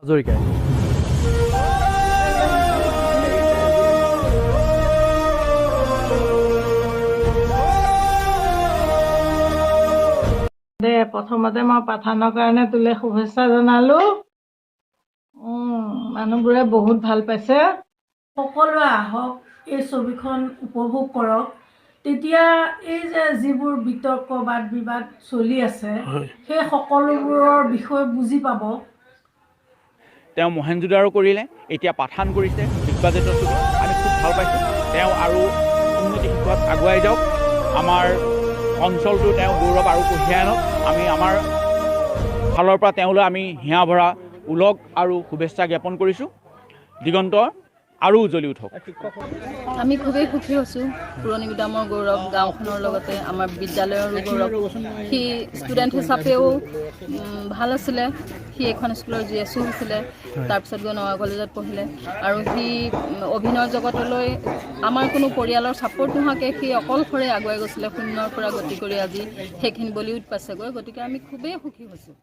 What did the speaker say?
হাজৰিকাই প্ৰথমতে মই পাঠানৰ কাৰণে তোলে শুভেচ্ছা জনালোঁ। মানুহবোৰে বহুত ভাল পাইছে। সকলোৱে আহক, এই ছবিখন উপভোগ কৰক। তেতিয়া এই যে যিবোৰ বিতৰ্ক বাদ বিবাদ চলি আছে সেই সকলোবোৰৰ বিষয়ে বুজি পাব। তেওঁ মহেঞ্জোদাৰো কৰিলে, এতিয়া পাঠান কৰিছে, বিগ বাজেটৰ ছবি। আমি খুব ভাল পাইছোঁ। তেওঁ আৰু উন্নতি শিখৰত আগুৱাই যাওক। আমাৰ অঞ্চলটো তেওঁ গৌৰৱ আৰু কঢ়িয়াই আনক। আমি আমাৰ ফালৰ পৰা তেওঁলৈ আমি হিয়া ভৰা ওলগ আৰু শুভেচ্ছা জ্ঞাপন কৰিছোঁ। দিগন্ত আৰু উজ্বলি উঠক। আমি খুবেই সুখী হৈছোঁ। পুৰণি গুদামৰ গৌৰৱ, গাঁওখনৰ লগতে আমাৰ বিদ্যালয়ৰো গৌৰৱ। সি ষ্টুডেণ্ট হিচাপেও ভাল আছিলে। সি এখন স্কুলৰ GSO হৈছিলে, তাৰপিছত গৈ নগাঁও কলেজত পঢ়িলে। আৰু সি অভিনয় জগতলৈ আমাৰ কোনো পৰিয়ালৰ ছাপোৰ্ট নোহোৱাকৈ সি অকলশৰে আগুৱাই গৈছিলে, শূন্যৰ পৰা গতি কৰি আজি সেইখিনি বলিউড পাইছেগৈ। গতিকে আমি খুবেই সুখী হৈছোঁ।